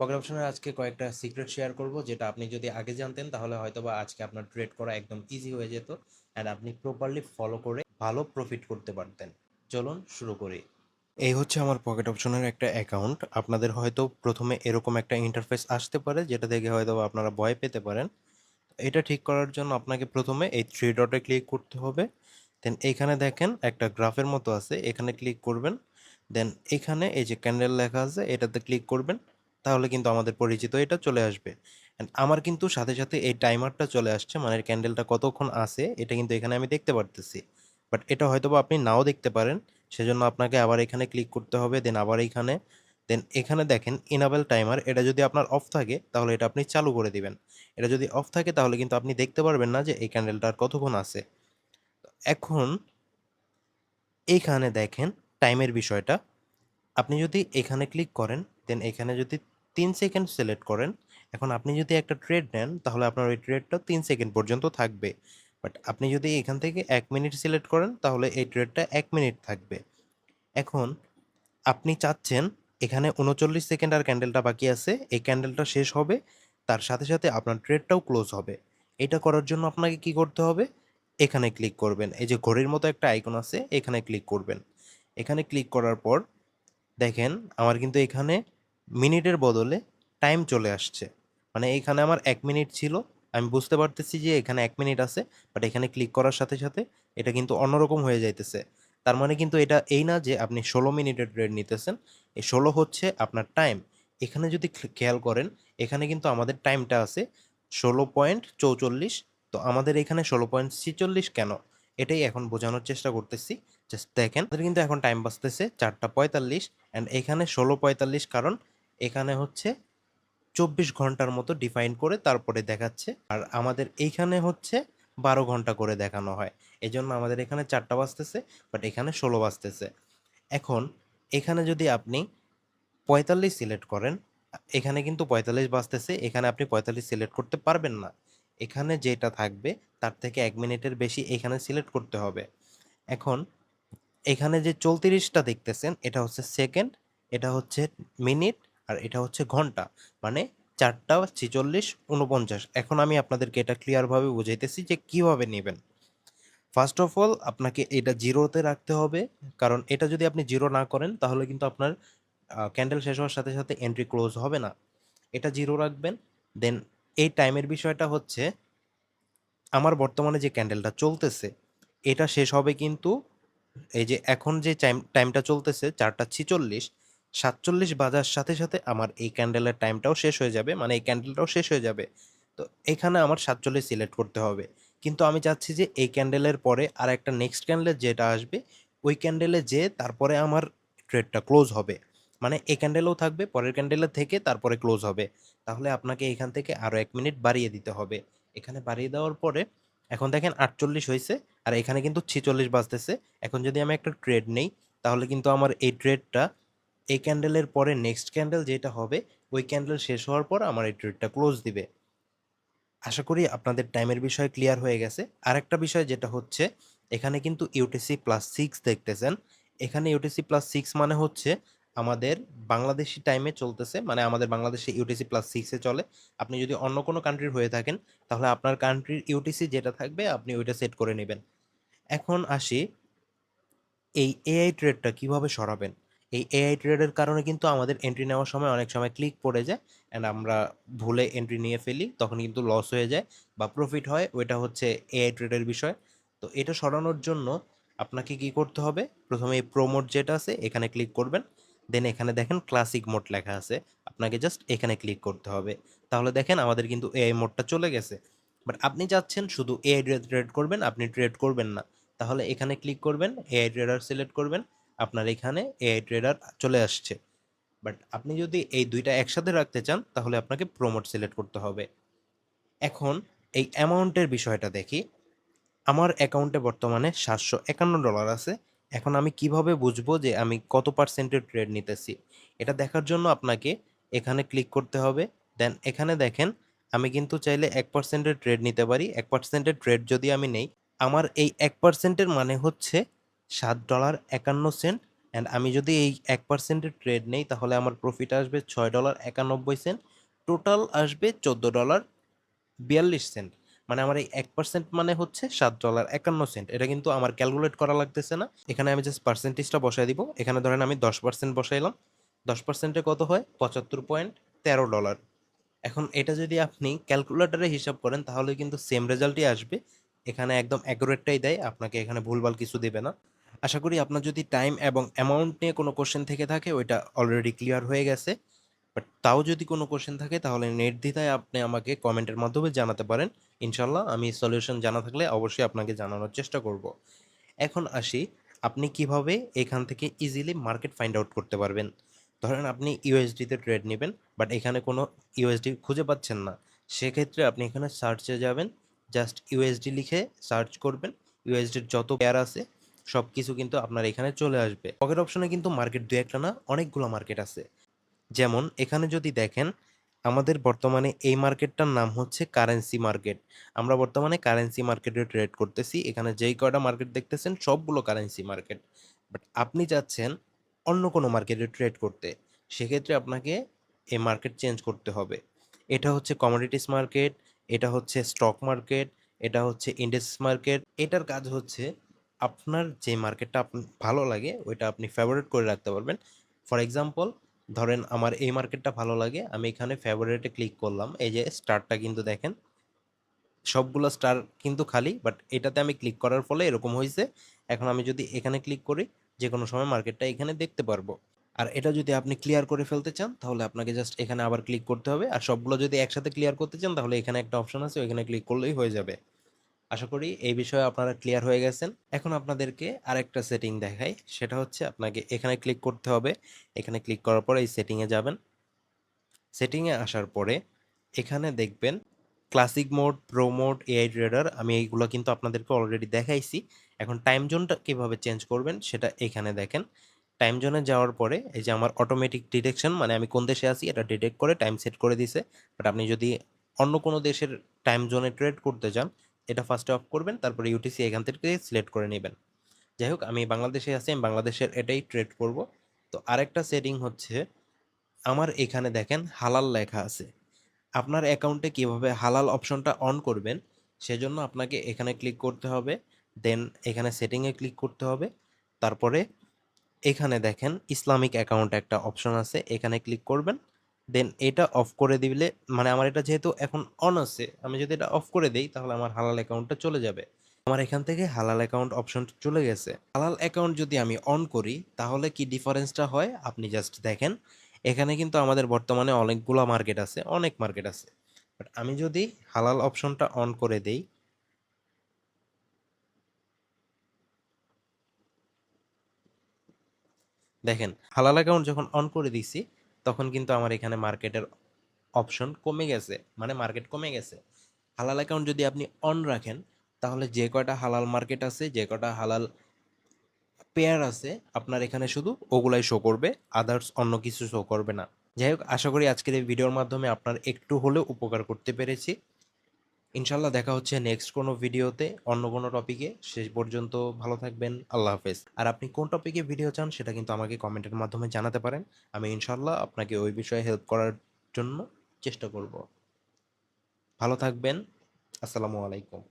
Pocket অপশনের আজকে কয়েকটা সিক্রেট শেয়ার করব, যেটা আপনি যদি আগে জানতেন তাহলে হয়তোবা আজকে আপনার ট্রেড করা একদম ইজি হয়ে যেত অ্যান্ড আপনি প্রপারলি ফলো করে ভালো প্রফিট করতে পারতেন। চলুন শুরু করি। এই হচ্ছে আমার পকেট অপশনের একটা অ্যাকাউন্ট। আপনাদের হয়তো প্রথমে এরকম একটা ইন্টারফেস আসতে পারে, যেটা দেখে হয়তো আপনারা ভয় পেতে পারেন। এটা ঠিক করার জন্য আপনাকে প্রথমে এই থ্রি ডটে ক্লিক করতে হবে। দেন এইখানে দেখেন একটা গ্রাফের মতো আছে, এখানে ক্লিক করবেন। দেন এখানে এই যে ক্যান্ডেল লেখা আছে এটাতে ক্লিক করবেন। তাহলে কিন্তু আমাদের পরিচিত এটা চলে আসবে। অ্যান্ড আমার কিন্তু সাথে সাথে এই টাইমারটা চলে আসছে, মানে ক্যান্ডেলটা কতক্ষণ আছে এটা কিন্তু এখানে আমি দেখতে পারতেছি। বাট এটা হয়তোবা আপনি নাও দেখতে পারেন, সেজন্য আপনাকে আবার এখানে ক্লিক করতে হবে। দেন আবার এইখানে, দেন এখানে দেখেন ইনাবেল টাইমার, এটা যদি আপনার অফ থাকে তাহলে এটা আপনি চালু করে দিবেন। এটা যদি অফ থাকে তাহলে কিন্তু আপনি দেখতে পারবেন না যে এই ক্যান্ডেলটার কতক্ষণ আছে। এখন এইখানে দেখেন টাইমের বিষয়টা, আপনি যদি এখানে ক্লিক করেন, দেন এখানে যদি 3 সেকেন্ড সিলেক্ট করেন, এখন আপনি যদি একটা ট্রেড নেন তাহলে আপনার ওই ট্রেডটা 3 সেকেন্ড পর্যন্ত থাকবে। বাট আপনি যদি এখান থেকে 1 মিনিট সিলেক্ট করেন তাহলে এই ট্রেডটা 1 মিনিট থাকবে। এখন আপনি চাচ্ছেন এখানে 39 সেকেন্ড আর ক্যান্ডেলটা বাকি আছে, এই ক্যান্ডেলটা শেষ হবে, তার সাথে সাথে আপনার ট্রেডটাও ক্লোজ হবে। এটা করার জন্য আপনাকে কি করতে হবে, এখানে ক্লিক করবেন। এই যে ঘড়ির মতো একটা আইকন আছে এখানে ক্লিক করবেন। এখানে ক্লিক করার পর দেখেন আমার কিন্তু এখানে মিনিটের বদলে টাইম চলে আসছে। মানে এখানে আমার 1 মিনিট ছিল, আমি বুঝতে পারতেছি যে এখানে 1 মিনিট আছে। বাট এখানে ক্লিক করার সাথে সাথে এটা কিন্তু অন্যরকম হয়ে যাইতেছে। তার মানে কিন্তু এটা এই না যে আপনি 16 মিনিটের ট্রেড নিতেছেন, এই 16 হচ্ছে আপনার টাইম। এখানে যদি খেয়াল করেন, এখানে কিন্তু আমাদের টাইমটা আছে 16.44। তো আমাদের এখানে 16.46 কেন, এটাই এখন বোঝানোর চেষ্টা করতেছি। জাস্ট দেখেন আমাদের কিন্তু এখন টাইম বাজতেছে 4টা 45 অ্যান্ড এখানে 16:45, কারণ এখানে হচ্ছে 24 ঘন্টার মতো ডিফাইন করে তারপরে দেখাচ্ছে, আর আমাদের এইখানে হচ্ছে 12 ঘন্টা করে দেখানো হয়। এই জন্য আমাদের এখানে 4টা বাজতেছে, বাট এখানে 16 বাজতেছে। এখন এখানে যদি আপনি 45 সিলেক্ট করেন, এখানে কিন্তু 45 বাজতেছে, এখানে আপনি 45 সিলেক্ট করতে পারবেন না। এখানে যেটা থাকবে তার থেকে 1 মিনিটের বেশি এখানে সিলেক্ট করতে হবে। এখন এখানে যে 34টা দেখতেছেন এটা হচ্ছে সেকেন্ড, এটা হচ্ছে মিনিট, আর এটা হচ্ছে ঘন্টা। মানে 4টা 46 49। এখন আমি আপনাদেরকে এটা ক্লিয়ারভাবে বুঝাইতেছি যে কিভাবে নেবেন। ফার্স্ট অফ অল আপনাকে এটা জিরোতে রাখতে হবে, কারণ এটা যদি আপনি জিরো না করেন তাহলে কিন্তু আপনার ক্যান্ডেল শেষ হওয়ার সাথে সাথে এন্ট্রি ক্লোজ হবে না। এটা জিরো রাখবেন। দেন এই টাইমের বিষয়টা হচ্ছে, আমার বর্তমানে যে ক্যান্ডেলটা চলতেছে এটা শেষ হবে কিন্তু এই যে এখন যে টাইমটা চলতেছে 4টা 46, 47 বাজার সাথে সাথে আমার এই ক্যান্ডেলের টাইমটাও শেষ হয়ে যাবে, মানে এই ক্যান্ডেলটাও শেষ হয়ে যাবে। তো এখানে আমার 47 সিলেক্ট করতে হবে। কিন্তু আমি চাচ্ছি যে এই ক্যান্ডেলের পরে আর একটা নেক্সট ক্যান্ডেল যেটা আসবে ওই ক্যান্ডেলে যে তারপরে আমার ট্রেডটা ক্লোজ হবে। মানে এই ক্যান্ডেলও থাকবে, পরের ক্যান্ডেলে থেকে তারপরে ক্লোজ হবে। তাহলে আপনাকে এখান থেকে আরও 1 মিনিট বাড়িয়ে দিতে হবে। এখানে বাড়িয়ে দেওয়ার পরে এখন দেখেন 48 হয়েছে, আর এখানে কিন্তু 46 বাজতেছে। এখন যদি আমি একটা ট্রেড নেই তাহলে কিন্তু আমার এই ট্রেডটা এই ক্যান্ডেলের পরে নেক্সট ক্যান্ডেল যেটা হবে ওই ক্যান্ডেল শেষ হওয়ার পর আমার এই ট্রেডটা ক্লোজ দিবে। আশা করি আপনাদের টাইমের বিষয় ক্লিয়ার হয়ে গেছে। আরেকটা বিষয় যেটা হচ্ছে, এখানে কিন্তু ইউটিসি প্লাস 6 দেখতেছেন। এখানে ইউটিসি প্লাস 6 মানে হচ্ছে আমাদের বাংলাদেশি টাইমে চলতেছে, মানে আমাদের বাংলাদেশে ইউটিসি প্লাস 6 এ চলে। আপনি যদি অন্য কোনো কান্ট্রির হয়ে থাকেন তাহলে আপনার কান্ট্রির ইউটিসি যেটা থাকবে আপনি ওইটা সেট করে নেবেন। এখন আসি এই এআই ট্রেডটা কিভাবে সরাবেন। এই এআই ট্রেডের কারণে কিন্তু আমাদের এন্ট্রি নেওয়ার সময় অনেক সময় ক্লিক পড়ে যায় অ্যান্ড আমরা ভুলে এন্ট্রি নিয়ে ফেলি, তখন কিন্তু লস হয়ে যায় বা প্রফিট হয়, ওইটা হচ্ছে এআই ট্রেডের বিষয়। তো এটা সরানোর জন্য আপনাকে কি করতে হবে, প্রথমে এই প্রো মোড যেটা আছে এখানে ক্লিক করবেন। দেন এখানে দেখেন ক্লাসিক মোড লেখা আছে, আপনাকে জাস্ট এখানে ক্লিক করতে হবে। তাহলে দেখেন আমাদের কিন্তু এআই মোডটা চলে গেছে। বাট আপনি চাচ্ছেন শুধু এআই ট্রেড করবেন, আপনি ট্রেড করবেন না, তাহলে এখানে ক্লিক করবেন, এআই ট্রেডার সিলেক্ট করবেন, আপনার এখানে এআই ট্রেডার চলে আসছে। বাট আপনি যদি এই দুইটা একসাথে রাখতে চান তাহলে আপনাকে প্রোমোট সিলেক্ট করতে হবে। এখন এই অ্যামাউন্টের বিষয়টা দেখি। আমার অ্যাকাউন্টে বর্তমানে $751 আছে। এখন আমি কিভাবে বুঝবো যে আমি কত পার্সেন্টের ট্রেড নিতেছি? এটা দেখার জন্য আপনাকে এখানে ক্লিক করতে হবে। দেন এখানে দেখেন আমি কিন্তু চাইলে 1% ট্রেড নিতে পারি। 1% ট্রেড যদি আমি নেই, আমার এই 1% মানে হচ্ছে $7.51 অ্যান্ড আমি যদি এই 1%-এর ট্রেড নেই তাহলে আমার প্রফিট আসবে $6.91। টোটাল আসবে $14.42। মানে আমার এই 1% মানে হচ্ছে $7.51। এটা কিন্তু আমার ক্যালকুলেট করা লাগতেছে না, এখানে আমি জাস্ট পার্সেন্টেজটা বসাই দিব। এখানে ধরেন আমি 10% বসাইলাম, 10%-এ কত হয়? $75.13। এখন এটা যদি আপনি ক্যালকুলেটরে হিসাব করেন তাহলে কিন্তু সেম রেজাল্টই আসবে। এখানে একদম অ্যাকুরেটটাই দেয়, আপনাকে এখানে ভুলভাল কিছু দেবে না। আশা করি আপনার যদি টাইম এবং অ্যামাউন্ট নিয়ে কোনো কোশ্চেন থেকে থাকে ওইটা অলরেডি ক্লিয়ার হয়ে গেছে। বাট তাও যদি কোনো কোশ্চেন থাকে তাহলে নির্দ্বিধায় আপনি আমাকে কমেন্টের মাধ্যমে জানাতে পারেন। ইনশাল্লাহ আমি সলিউশন জানা থাকলে অবশ্যই আপনাকে জানানোর চেষ্টা করব। এখন আসি, আপনি কিভাবে এখান থেকে ইজিলি মার্কেট ফাইন্ড আউট করতে পারবেন। ধরেন আপনি ইউএসডিতে ট্রেড নেবেন, বাট এখানে কোনো ইউএসডি খুঁজে পাচ্ছেন না। সেক্ষেত্রে আপনি এখানে সার্চে যাবেন, জাস্ট ইউএসডি লিখে সার্চ করবেন। ইউএসডির যত পেয়ার আছে সব কিছু কিন্তু আপনার এখানে চলে আসবে। পকেট অপশনে কিন্তু মার্কেট দু একটা না, অনেকগুলো মার্কেট আছে। যেমন এখানে যদি দেখেন, আমাদের বর্তমানে এই মার্কেটটার নাম হচ্ছে কারেন্সি মার্কেট। আমরা বর্তমানে কারেন্সি মার্কেটে ট্রেড করতেছি। এখানে যেই কয়টা মার্কেট দেখতেছেন সবগুলো কারেন্সি মার্কেট। বাট আপনি চাচ্ছেন অন্য কোনো মার্কেটে ট্রেড করতে, সেক্ষেত্রে আপনাকে এই মার্কেট চেঞ্জ করতে হবে। এটা হচ্ছে কমোডিটিস মার্কেট, এটা হচ্ছে স্টক মার্কেট, এটা হচ্ছে ইন্ডেক্স মার্কেট। এটার কাজ হচ্ছে আপনার যে মার্কেটটা ভালো লাগে ওইটা আপনি ফেভারিট করে রাখতে পারবেন। ফর এক্সাম্পল, ধরেন আমার এই মার্কেটটা ভালো লাগে, আমি এখানে ফেভারিটে ক্লিক করলাম। এই যে স্টারটা কিন্তু দেখেন সবগুলো স্টার কিন্তু খালি, বাট এটাতে আমি ক্লিক করার ফলে এরকম হয়েছে। এখন আমি যদি এখানে ক্লিক করি যে কোনো সময় মার্কেটটা এখানে দেখতে পারবো। আর এটা যদি আপনি ক্লিয়ার করে ফেলতে চান তাহলে আপনাকে জাস্ট এখানে আবার ক্লিক করতে হবে। আর সবগুলো যদি একসাথে ক্লিয়ার করতে চান তাহলে এখানে একটা অপশন আছে, ওইখানে ক্লিক করলেই হয়ে যাবে। আশা করি এই বিষয়ে আপনারা ক্লিয়ার হয়ে গেছেন। এখন আপনাদেরকে আরেকটা সেটিং দেখাই, সেটা হচ্ছে আপনাকে এখানে ক্লিক করতে হবে। এখানে ক্লিক করার পরে এই সেটিংয়ে যাবেন। সেটিংয়ে আসার পরে এখানে দেখবেন classic mode, pro mode, AI trader. আমি এইগুলো কিন্তু আপনাদেরকে অলরেডি দেখাইছি। এখন টাইম জোনটা কীভাবে চেঞ্জ করবেন সেটা এখানে দেখেন। টাইম জোনে যাওয়ার পরে এই যে আমার অটোমেটিক ডিটেকশন, মানে আমি কোন দেশে আছি এটা ডিটেক্ট করে টাইম সেট করে দিছে। বাট আপনি যদি অন্য কোনো দেশের টাইম জোনে ট্রেড করতে চান এটা ফার্স্টে অফ করবেন, তারপরে ইউটিসি এখান থেকে সিলেক্ট করে নেবেন। যাই হোক আমি বাংলাদেশে আছি, আমি বাংলাদেশের এটাই ট্রেড করব। তো আরেকটা সেটিং হচ্ছে, আমার এখানে দেখেন হালাল লেখা আছে। আপনার অ্যাকাউন্টে কিভাবে হালাল অপশনটা অন করবেন সেজন্য আপনাকে এখানে ক্লিক করতে হবে। দেন এখানে সেটিংয়ে ক্লিক করতে হবে। তারপরে এখানে দেখেন ইসলামিক অ্যাকাউন্ট একটা অপশন আছে, এখানে ক্লিক করবেন। দেন এটা অফ করে দিলে, মানে আমার এটা যেহেতু এখন অন আছে, আমি যদি এটা অফ করে দেই তাহলে আমার হালাল অ্যাকাউন্টটা চলে যাবে। আমার এখান থেকে হালাল অ্যাকাউন্ট অপশন চলে গেছে। হালাল অ্যাকাউন্ট যদি আমি অন করি তাহলে কি ডিফারেন্সটা হয় আপনি জাস্ট দেখেন। এখানে কিন্তু আমাদের বর্তমানে অনেকগুলো মার্কেট আছে, অনেক মার্কেট আছে। বাট আমি যদি হালাল অপশনটা অন করে দেই, দেখেন হালাল অ্যাকাউন্ট যখন অন করে দিছি তখন কিন্তু আমার এখানে মার্কেটের অপশন কমে গেছে, মানে মার্কেট কমে গেছে। হালাল অ্যাকাউন্ট যদি আপনি অন রাখেন তাহলে যে কয়টা হালাল মার্কেট আছে, যে কয়টা হালাল পেয়ার আছে, আপনার এখানে শুধু ওগুলাই শো করবে, আদার্স অন্য কিছু শো করবে না। যাই হোক আশা করি আজকের এই ভিডিওর মাধ্যমে আপনার একটু হলেও উপকার করতে পেরেছি। ইনশাল্লাহ দেখা হচ্ছে নেক্সট কোনো ভিডিওতে অন্য কোনো টপিকে। শেষ পর্যন্ত ভালো থাকবেন, আল্লাহ হাফেজ। আর আপনি কোন টপিকে ভিডিও চান সেটা কিন্তু আমাকে কমেন্টের মাধ্যমে জানাতে পারেন। আমি ইনশাল্লাহ আপনাকে ওই বিষয়ে হেল্প করার জন্য চেষ্টা করব। ভালো থাকবেন। আসসালামু আলাইকুম।